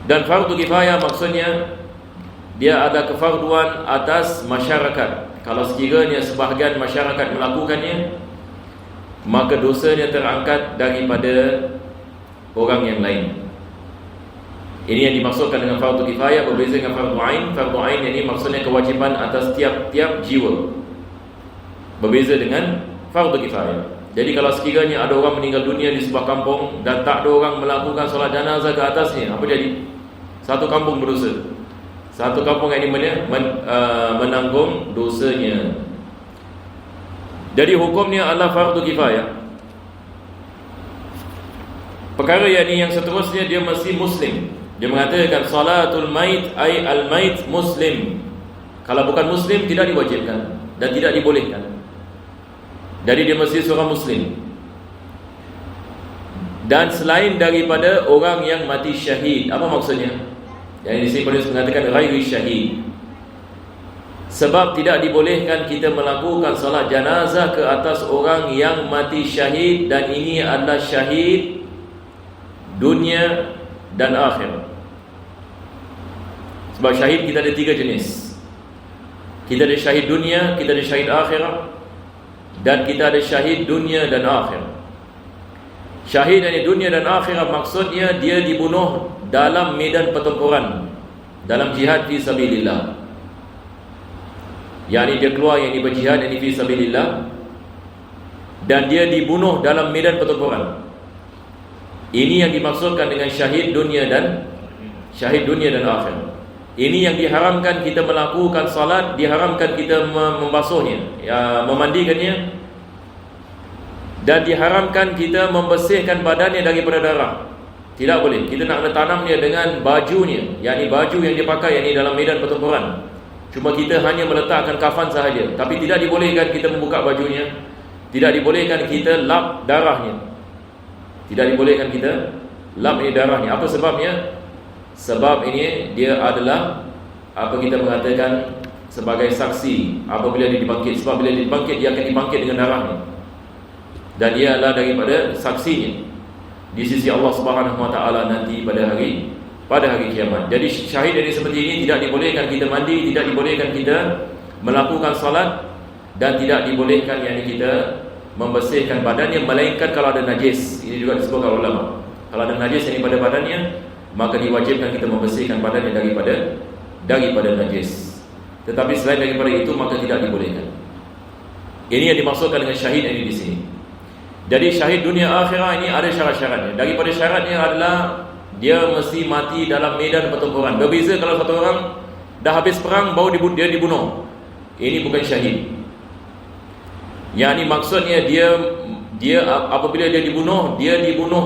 Dan fardu kifayah maksudnya dia ada kefarduan atas masyarakat. Kalau sekiranya sebahagian masyarakat melakukannya, maka dosanya terangkat daripada orang yang lain. Ini yang dimaksudkan dengan fardu kifayah, berbeza dengan fardu ain. Fardu ain ini maksudnya kewajiban atas tiap-tiap jiwa, berbeza dengan fardu kifayah. Jadi kalau sekiranya ada orang meninggal dunia di sebuah kampung dan tak ada orang melakukan solat janazah ke atasnya, apa jadi? Satu kampung berdosa. Satu kampung ini menanggung dosanya. Jadi hukumnya adalah fardu kifayah. Perkara yang seterusnya dia mesti muslim. Dia mengatakan salatul mait ay al-mait muslim. Kalau bukan muslim tidak diwajibkan dan tidak dibolehkan. Jadi dia mesti seorang muslim. Dan selain daripada orang yang mati syahid. Apa maksudnya? Yang di sini penulis mengatakan ghairi syahid. Sebab tidak dibolehkan kita melakukan salat janazah ke atas orang yang mati syahid, dan ini adalah syahid dunia dan akhirat. Sebab syahid kita ada 3 jenis. Kita ada syahid dunia, kita ada syahid akhirat, dan kita ada syahid dunia dan akhirat. Syahid dari dunia dan akhirat maksudnya dia dibunuh dalam medan pertempuran, dalam jihad fi sabilillah. Yani dia keluar yang berjihad yang fi sabilillah, dan dia dibunuh dalam medan pertempuran. Ini yang dimaksudkan dengan syahid dunia dan akhirat. Ini yang diharamkan kita melakukan salat, diharamkan kita membasuhnya, memandikannya, dan diharamkan kita membersihkan badannya daripada darah. Tidak boleh. Kita nak tanamnya dengan bajunya, yakni baju yang dia pakai yakni dalam medan pertempuran. Cuma kita hanya meletakkan kafan sahaja, tapi tidak dibolehkan kita membuka bajunya, tidak dibolehkan kita lap darahnya. Tidak dibolehkan kita lap ini darahnya. Apa sebabnya? Sebab ini dia adalah apa kita mengatakan sebagai saksi apabila dia dibangkit. Sebab bila dia dibangkit, dia akan dibangkit dengan darahnya, dan dia adalah daripada saksinya di sisi Allah Subhanahu Wa Taala nanti pada hari kiamat. Jadi syahid ini seperti ini tidak dibolehkan kita mandi, tidak dibolehkan kita melakukan salat, dan tidak dibolehkan yang kita membersihkan badannya, melainkan kalau ada najis. Ini juga disebutkan oleh ulama. Kalau ada najis yang pada badannya, maka diwajibkan kita membersihkan badannya daripada najis. Tetapi selain daripada itu, maka tidak dibolehkan. Ini yang dimaksudkan dengan syahid ini di sini. Jadi syahid dunia akhirat ini ada syarat-syaratnya. Daripada syaratnya adalah dia mesti mati dalam medan pertempuran. Berbeza kalau satu orang dah habis perang baru dia dibunuh. Ini bukan syahid. Yang ini maksudnya dia apabila dia dibunuh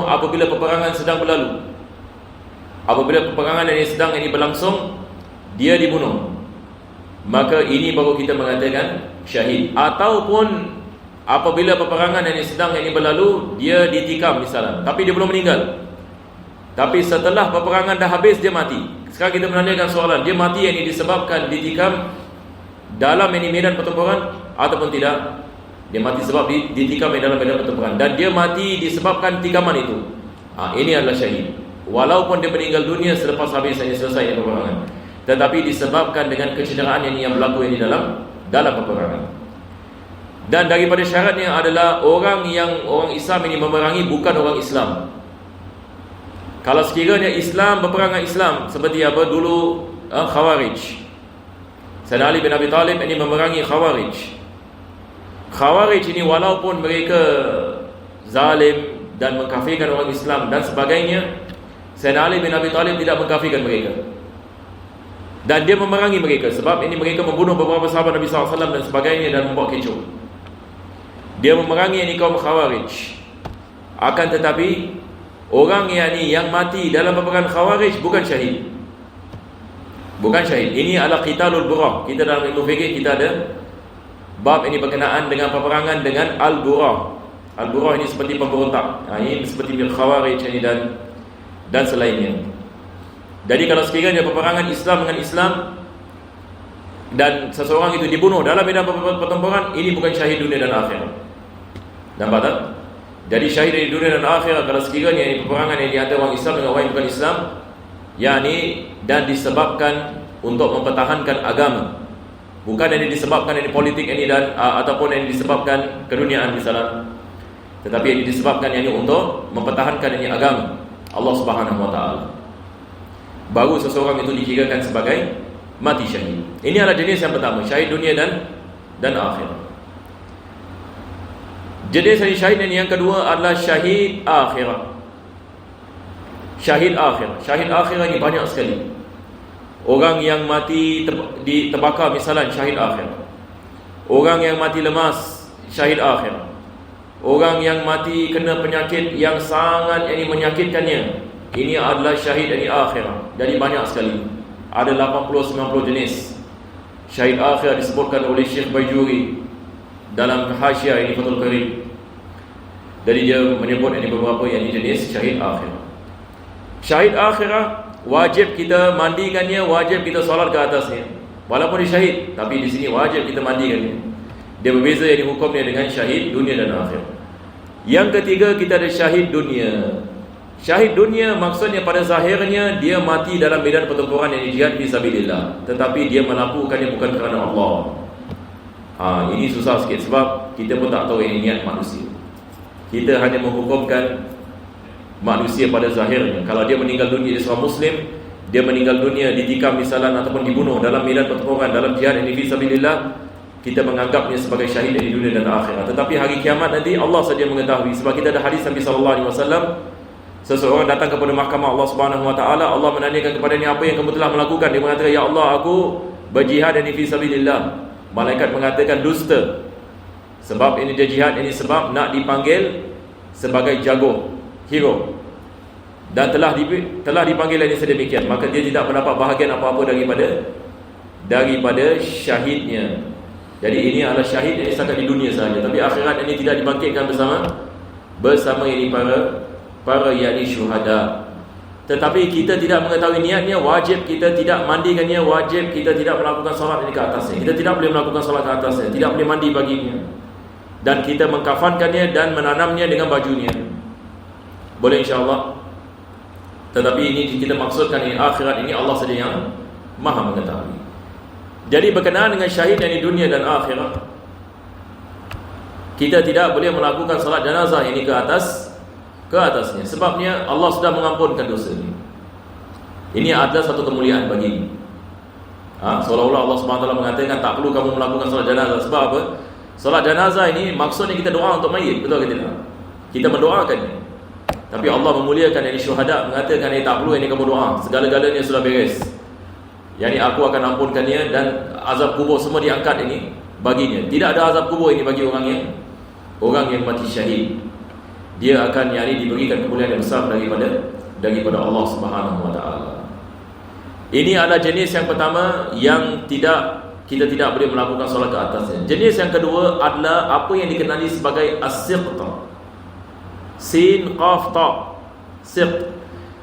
apabila peperangan sedang berlalu. Apabila peperangan ini sedang berlangsung, dia dibunuh, maka ini baru kita mengatakan syahid. Ataupun apabila peperangan ini sedang berlalu, dia ditikam misalnya, tapi dia belum meninggal, tapi setelah peperangan dah habis dia mati. Sekarang kita menanyakan soalan, dia mati yang disebabkan ditikam dalam medan pertempuran ataupun tidak? Dia mati sebab ditikam dalam medan pertempuran, dan dia mati disebabkan tikaman itu. Ini adalah syahid. Walaupun dia meninggal dunia selepas habis selesai peperangan, tetapi disebabkan dengan kecederaan yang berlaku dalam peperangan. Dan daripada syaratnya adalah orang Islam ini memerangi bukan orang Islam. Kalau sekiranya Islam berperang dengan Islam, seperti apa dulu Khawarij. Sayyidina Ali bin Abi Talib ini memerangi Khawarij. Khawarij ini walaupun mereka zalim dan mengkafirkan orang Islam dan sebagainya, Sayyidina Ali bin Abi Talib tidak mengkafirkan mereka, dan dia memerangi mereka. Sebab ini mereka membunuh beberapa sahabat Nabi SAW dan sebagainya, dan membawa kecoh. Dia memerangi kaum Khawarij. Akan tetapi orang yang mati dalam peperangan Khawarij bukan syahid. Bukan syahid. Ini adalah qitalul burah. Kita dalam ilmu fikih kita ada bab ini berkenaan dengan peperangan dengan al-burah. Al-burah ini seperti pemberontak. Ini seperti Khawarij ini dan selainnya. Jadi kalau sekiranya peperangan Islam dengan Islam dan seseorang itu dibunuh dalam medan pertempuran, ini bukan syahid dunia dan akhirat. Nampak tak? Jadi syahid di dunia dan akhirat kalau sekiranya ini peperangan yang diantara orang Islam dengan orang yang bukan Islam, yakni dan disebabkan untuk mempertahankan agama, bukan yang disebabkan politik ini dan ataupun yang disebabkan keduniaan misalnya, tetapi yang disebabkan untuk mempertahankan agama Allah Subhanahu Wa Taala, baru seseorang itu dikirakan sebagai mati syahid. Ini adalah jenis yang pertama, syahid dunia dan akhirat. Jenis syahid yang kedua adalah syahid akhirat. Syahid akhirat ini banyak sekali. Orang yang mati terbakar misalnya, syahid akhirat. Orang yang mati lemas, syahid akhirat. Orang yang mati kena penyakit yang sangat menyakitkannya, ini adalah syahid akhirat. Jadi banyak sekali. Ada 80-90 jenis syahid akhirat disebutkan oleh Syekh Bajuri dalam Hasyiah Fathul Karim. Jadi dia menyebut beberapa jenis syahid akhirat. Syahid akhirat wajib kita mandikannya, wajib kita solat ke atasnya. Walaupun dia syahid, tapi di sini wajib kita mandikannya. Dia berbeza hukumnya dengan syahid dunia dan akhirat. Yang ketiga, kita ada syahid dunia. Syahid dunia maksudnya pada zahirnya dia mati dalam medan pertempuran yang jihad fisabilillah, tetapi dia melakukannya bukan kerana Allah. Ini susah sikit sebab kita pun tak tahu ini niat manusia. Kita hanya menghukumkan manusia pada zahirnya. Kalau dia meninggal dunia, dia seorang Muslim, dia meninggal dunia ditikam misalnya ataupun dibunuh dalam medan pertempuran, dalam jihad ini fisabilillah, kita menganggapnya sebagai syahid di dunia dan akhirat. Tetapi hari kiamat nanti Allah saja mengetahui. Sebab kita ada hadis Nabi SAW, seseorang datang kepada mahkamah Allah Subhanahu Wa Taala, Allah menanyakan kepadanya, apa yang kamu telah melakukan? Dia mengatakan, ya Allah, aku berjihad ini fisabilillah. Malaikat mengatakan dusta. Sebab ini dia jihad, ini sebab nak dipanggil sebagai jago, hero. Dan telah dipanggil ini sedemikian, maka dia tidak mendapat bahagian apa-apa daripada syahidnya. Jadi ini adalah syahid yang setakat di dunia sahaja, tapi akhirat ini tidak dibangkitkan bersama ini para yakni syuhada. Tetapi kita tidak mengetahui niatnya, wajib kita tidak mandikannya, wajib kita tidak melakukan solat ini ke atasnya. Kita tidak boleh melakukan solat ke atasnya, tidak boleh mandi baginya, dan kita mengkafankannya dan menanamnya dengan bajunya. Boleh insya-Allah. Tetapi ini kita maksudkan ini akhirat ini Allah saja yang Maha mengetahui. Jadi berkenaan dengan syahid yang di dunia dan akhirat, kita tidak boleh melakukan solat jenazah ini ke atasnya. Sebabnya Allah sudah mengampunkan dosa ini. Ini adalah satu kemuliaan bagi seolah-olah Allah SWT mengatakan tak perlu kamu melakukan solat jenazah. Sebab apa? Solat jenazah ini maksudnya kita doa untuk mayit, betul ke tidak? Kita mendoakannya. Tapi Allah memuliakan yang syuhada, mengatakan tak perlu ini kamu doa, segala-galanya sudah beres. Yani aku akan ampunkannya dan azab kubur semua diangkat ini baginya. Tidak ada azab kubur ini bagi orang yang mati syahid. Dia akan diberikan kemuliaan yang besar daripada Allah Subhanahu Wa Taala. Ini adalah jenis yang pertama yang kita tidak boleh melakukan solat ke atasnya. Jenis yang kedua adalah apa yang dikenali sebagai as-siqt. Sin qaf ta. Siqt.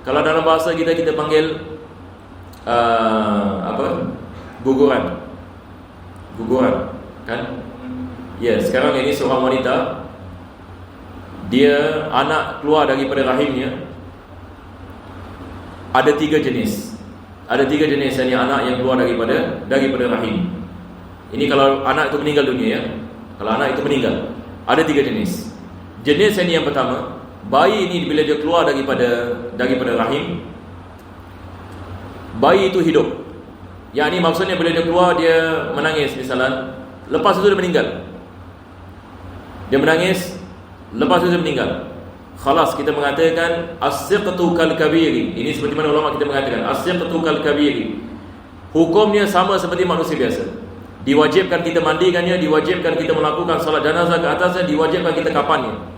Kalau dalam bahasa kita panggil guguran kan? Ya, sekarang ini seorang wanita, dia anak keluar daripada rahimnya. Ada tiga jenis ini anak yang keluar daripada rahim. Ini kalau anak itu meninggal dunia ya. Kalau anak itu meninggal, ada tiga jenis. Jenis ini yang pertama, bayi ini bila dia keluar daripada rahim, bayi itu hidup. Yang ini maksudnya bila dia keluar, dia menangis misalnya, lepas itu dia meninggal. Dia menangis, lepas itu dia meninggal. Khalas, kita mengatakan as-siqtu kal kabiri. Ini seperti mana ulama kita mengatakan as-siqtu kal kabiri. Hukumnya sama seperti manusia biasa. Diwajibkan kita mandikannya, diwajibkan kita melakukan salat jenazah ke atasnya, diwajibkan kita kafannya.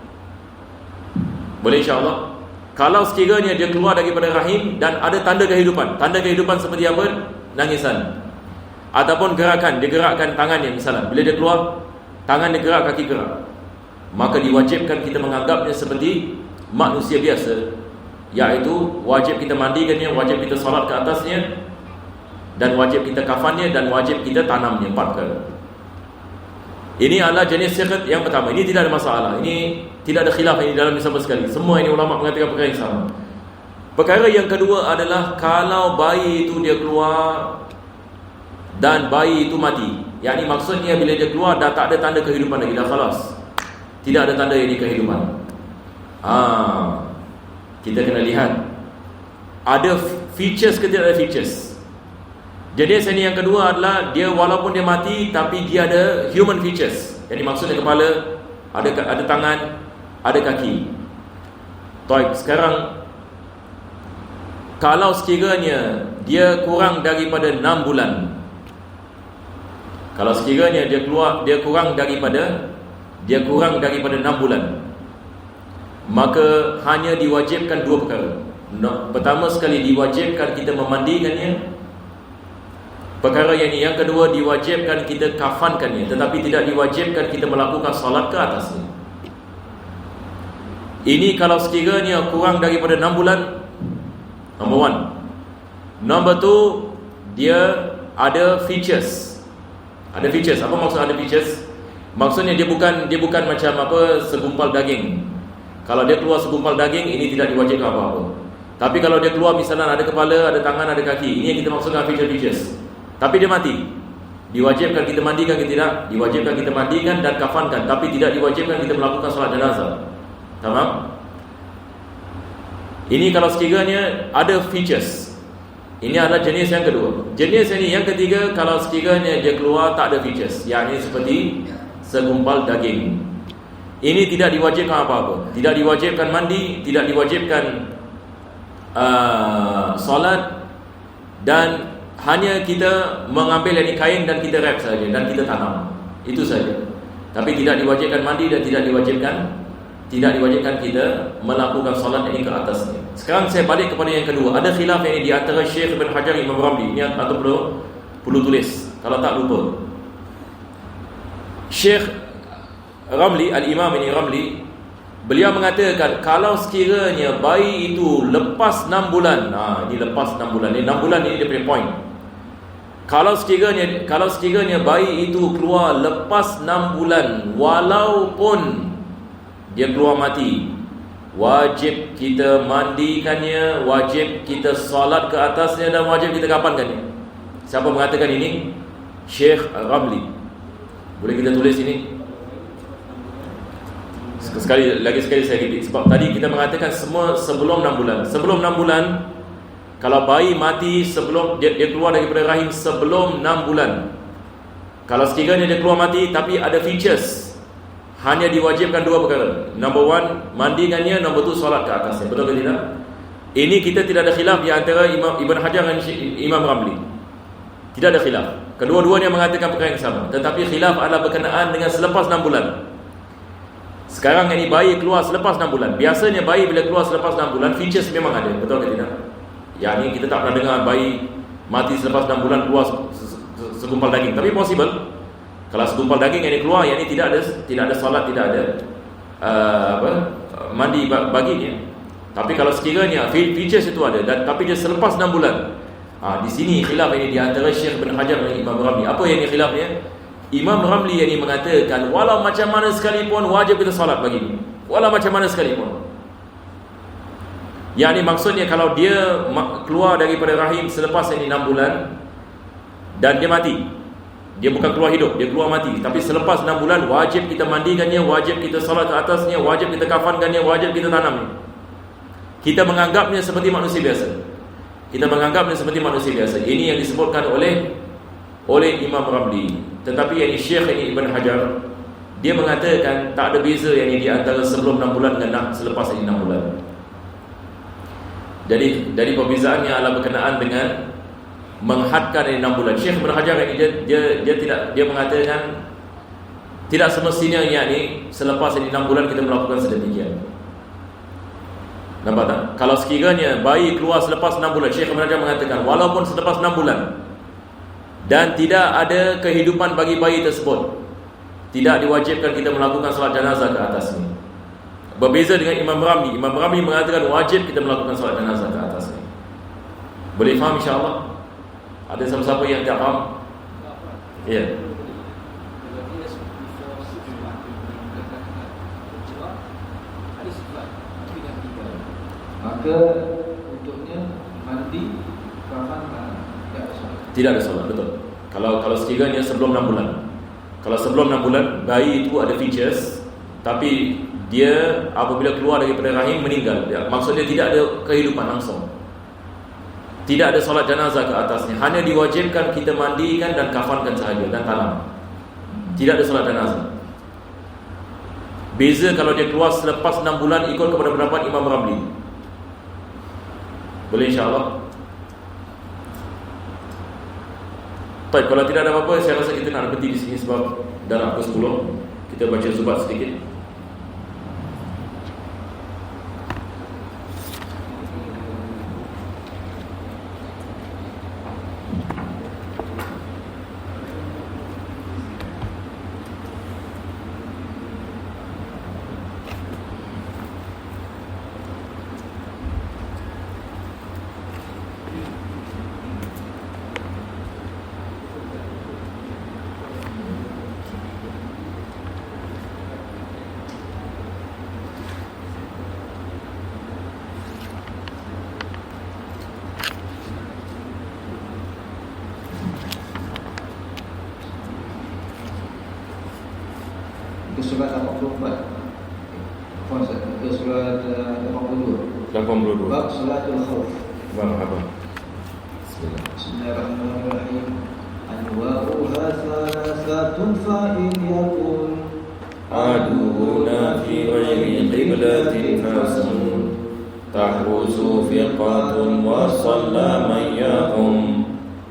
Boleh insya-Allah. Kalau sekiranya dia keluar daripada rahim dan ada tanda kehidupan. Tanda kehidupan seperti apa? Nangisan. Ataupun gerakan, dia gerakkan tangannya misalnya. Bila dia keluar, tangan dia gerak, kaki gerak. Maka diwajibkan kita menganggapnya seperti manusia biasa, iaitu wajib kita mandikannya, wajib kita solat ke atasnya, dan wajib kita kafannya, dan wajib kita tanamnya. 4 perkara. Ini adalah jenis siqt yang pertama. Ini tidak ada masalah. Ini tidak ada khilaf ini dalam sama sekali. Semua ini ulama mengatakan perkara yang sama. Perkara yang kedua adalah kalau bayi itu dia keluar dan bayi itu mati. Yang ini maksudnya bila dia keluar dah tak ada tanda kehidupan lagi, dah khalas. Tidak ada tanda ini kehidupan. Kita kena lihat ada features ke tidak ada features. Jadi seni yang kedua adalah dia walaupun dia mati tapi dia ada human features. Jadi maksudnya kepala, ada tangan, ada kaki. Baik, sekarang kalau sekiranya dia kurang daripada 6 bulan, kalau sekiranya dia kurang daripada 6 bulan, maka hanya diwajibkan 2 perkara. Pertama sekali diwajibkan kita memandikannya. Perkara yang kedua diwajibkan kita kafankannya, tetapi tidak diwajibkan kita melakukan solat ke atasnya. Ini kalau sekiranya kurang daripada 6 bulan, number 1. Number 2, dia ada features. Ada features. Apa maksud ada features? Maksudnya dia bukan macam segumpal daging. Kalau dia keluar segumpal daging, ini tidak diwajibkan apa-apa. Tapi kalau dia keluar misalnya ada kepala, ada tangan, ada kaki, ini yang kita maksudkan features. Tapi dia mati, diwajibkan kita mandikan ke tidak? Diwajibkan kita mandikan dan kafankan, tapi tidak diwajibkan kita melakukan solat jenazah. Tamam? Ini kalau sekiranya ada features. Ini adalah jenis yang kedua. Jenis ini yang ketiga, kalau sekiranya dia keluar tak ada features, yakni seperti segumpal daging. Ini tidak diwajibkan apa-apa. Tidak diwajibkan mandi, tidak diwajibkan solat, dan hanya kita mengambil dari kain dan kita wrap saja dan kita tanam. Itu saja. Tapi tidak diwajibkan mandi dan tidak diwajibkan kita melakukan solat ini ke atasnya. Sekarang saya balik kepada yang kedua. Ada khilaf ini di antara Syekh Ibn Hajar Imam Ramli. Ini atau perlu tulis kalau tak lupa. Syekh Ramli, Al-Imam ini Ramli, beliau mengatakan kalau sekiranya bayi itu lepas 6 bulan, ini lepas 6 bulan, ini 6 bulan ini dia punya point. Kalau sekiranya bayi itu keluar lepas 6 bulan, walaupun dia keluar mati, wajib kita mandikannya, wajib kita solat ke atasnya, dan wajib kita kafankannya. Siapa mengatakan ini? Syekh Ramli. Boleh kita tulis ini? Sekali saya repeat. Sebab tadi kita mengatakan semua sebelum 6 bulan. Sebelum 6 bulan, kalau bayi mati sebelum dia keluar daripada rahim sebelum 6 bulan, kalau sekiranya dia keluar mati tapi ada features, hanya diwajibkan 2 perkara. Number 1, mandikannya. Number 2, solat ke atasnya. Betul ke tidak? Ini kita tidak ada khilaf di antara Ibn Hajar dan Imam Ramli. Tidak ada khilaf. Kedua-duanya mengatakan perkara yang sama. Tetapi khilaf adalah berkenaan dengan selepas 6 bulan. Sekarang ini bayi keluar selepas 6 bulan. Biasanya bayi bila keluar selepas 6 bulan, features memang ada. Betul ke tidak? Yang ini kita tak pernah dengar bayi mati selepas 6 bulan keluar segumpal daging. Tapi possible. Kalau segumpal daging yang keluar, yang ini tidak ada solat, tidak ada mandi baginya. Tapi kalau sekiranya features itu ada, dan tapi dia selepas 6 bulan, di sini khilaf ini di antara Syekh Ibn Hajar dan Imam Ramli. Apa yang ini khilafnya? Imam Ramli yang ini mengatakan walau macam mana sekalipun wajib kita solat baginya. Walau macam mana sekalipun. Yang ini maksudnya kalau dia keluar daripada rahim selepas ini 6 bulan dan dia mati, dia bukan keluar hidup, dia keluar mati, tapi selepas 6 bulan wajib kita mandikannya, wajib kita solat ke atasnya, wajib kita kafankannya, wajib kita tanamnya. Kita menganggapnya seperti manusia biasa. Ini yang disebutkan oleh Imam Ramli. Tetapi yang Syekh ini Ibn Hajar, dia mengatakan tak ada beza yang ini di antara sebelum 6 bulan dengan selepas ini 6 bulan. Jadi perbezaannya adalah berkenaan dengan menghadkan ini 6 bulan. Syekh Ibn Hajar ini dia mengatakan tidak semestinya yakni selepas ini 6 bulan kita melakukan sedemikian. Nampak tak? Kalau sekiranya bayi keluar selepas 6 bulan, Syekh Ibn Hajar mengatakan walaupun selepas 6 bulan dan tidak ada kehidupan bagi bayi tersebut, tidak diwajibkan kita melakukan solat jenazah ke atasnya. Berbeza dengan Imam Ramli. Imam Ramli mengatakan wajib kita melakukan solat jenazah ke atasnya. Boleh faham insya-Allah? Ada siapa-siapa yang tak faham? Ya. Maka untuknya mandi, kafankan, tidak ada solat, betul. Kalau sekiranya sebelum 6 bulan. Kalau sebelum 6 bulan bayi itu ada features, tapi dia apabila keluar daripada rahim meninggal. Maksudnya tidak ada kehidupan langsung. Tidak ada solat jenazah ke atasnya. Hanya diwajibkan kita mandikan dan kafankan sahaja dan tanam. Tidak ada solat jenazah. Beza kalau dia keluar selepas 6 bulan ikut kepada pendapat Imam Ramli. Boleh insya-Allah. Baik, kalau tidak ada apa-apa, saya rasa kita nak berhenti di sini sebab dah nak pukul 10. Kita baca zubat sedikit. surat 84. Ke surat 82. 82. Bab salatul khauf. Marhaba. Bismillahirrahmanirrahim. Anwa'uha thalathatun fa'in yakun عدونا في غير قبلة فاسم تحرس فرقة وصلى من يقم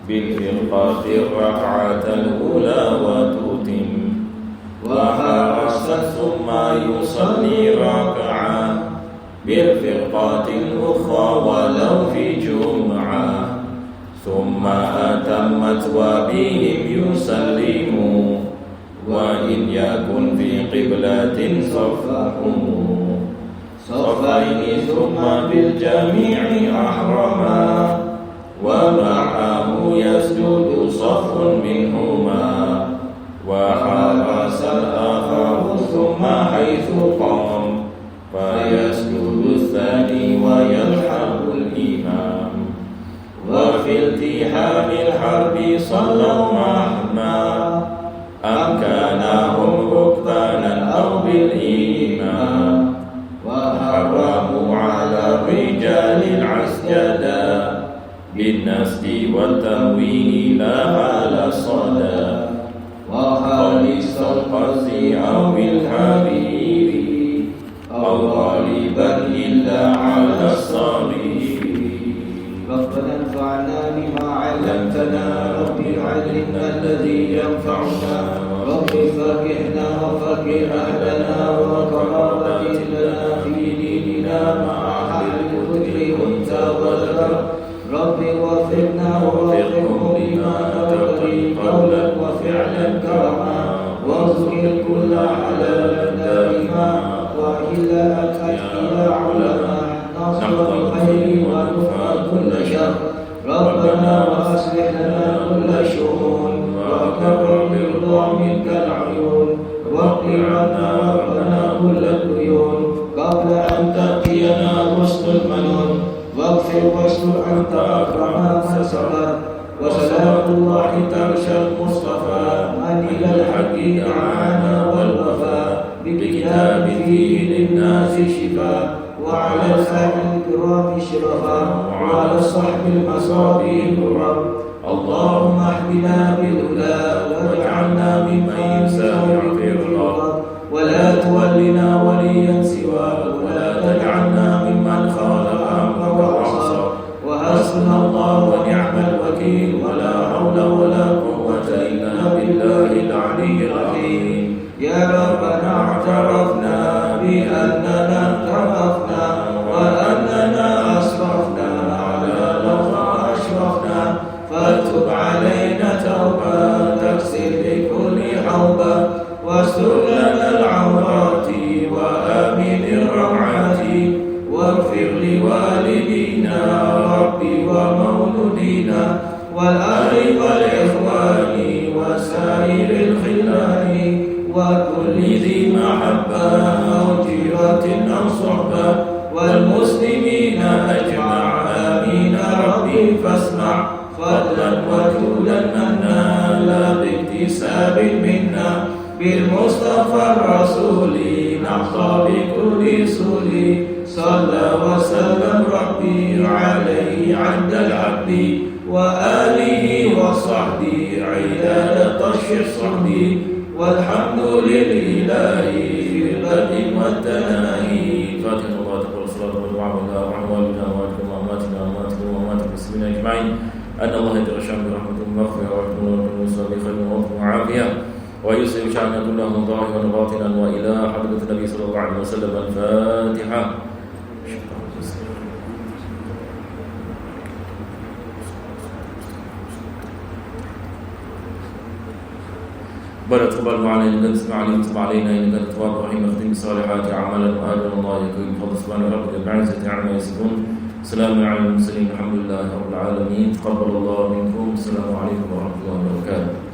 بالفرقة الركعة الأولى وتتم وحرس ثم يصلي ركعة بالفرقة الأخرى ولو في جمعة ثم أتمت وبهم يسلم وإن يكن في قبلة صفهم صفين ثم بالجميع أحرما ومعه يسجد صف منهما وحرس الآخر ثم حيث قام فيسجد الثاني ويلحق الإمام وفي التحام الحرب صلوا مهما أمكنهم ركبانا أو بالإمام وحرموا على الرجال العسجدا بالنسب والتمويه لها للصدى وخالص القز أو الحرير أو غالبا إلا على الصغير ربنا انفعنا بما علمتنا رب علمنا الذي ينفعنا رب فقهنا وفقه أهلنا وقرابة لنا في ديننا مع أهل الذكر والتوذر رب وفقنا ووفقهم لما ترضي قولا وفعلا كرما وارزق الكل حلالا دائما وإلا أتت إلى علماء نصر الخير ونفع كل شر ربنا وأصلح لنا كل شؤون وأكرم برضا منك العيون واقض عنا ربنا كل الديون قبل أن تأتينا رسل المنون واغفر واستر أنت أكرم من ستر وصلاة الله ترشى المصطفى من إلى الحق دعانا والوفاء بكتاب فيه للناس شفاء وعلى الآل الكرام شرفا وعلى الصحب المصابي الكرام اللهم اهدنا بالهدى واجعلنا ممن يسارع في الرضا ولا تولنا وليا سواك ولا تجعلنا ممن خالف أمرك وعصى وحسبنا الله ونعم الوكيل ولا حول ولا قوة إلا بالله العلي العظيم يا ربنا اعترفنا بأننا انحرفنا وأننا أسرفنا على لظى أشرفنا فتب علينا توبة تغسل بكل حوبة واستر لنا العورات وآمن الروعات واغفر لوالدينا ربي ومولودينا والأهل والإخوان وسائر الخلان وكل ذي محبة أو جيرة أو صحبة والمسلمين أجمع آمين ربي فاسمع فضلا وجودا منا لا باكتساب منا بالمصطفى الرسول نحظى بكل سولي صلى وسلم ربي عليه عند العبد وآله وصحبه عداد طش الصحب والحمد لله في البدء والتناهي فاتحة الله تقول الصلاة والدعاء وأموالنا وأهلكم وأمواتنا وأمواتكم وأموات المسلمين أجمعين أن الله يتغشى برحمة المغفرة ورحمة الله بخير وعافية ويصلح شأننا كله ظاهرا وباطنا وإلى حضرة النبي صلى الله عليه وسلم الفاتحة. ربنا تقبل معنا انك تسمع علينا وتب علينا انك انت التواب الرحيم اختم بالصالحات اعمالا واجرا الله يكرم بفضل سبحانه ربك بعزة عما يصفون سلام على المرسلين الحمد لله رب العالمين تقبل الله منكم السلام عليكم ورحمه الله وبركاته.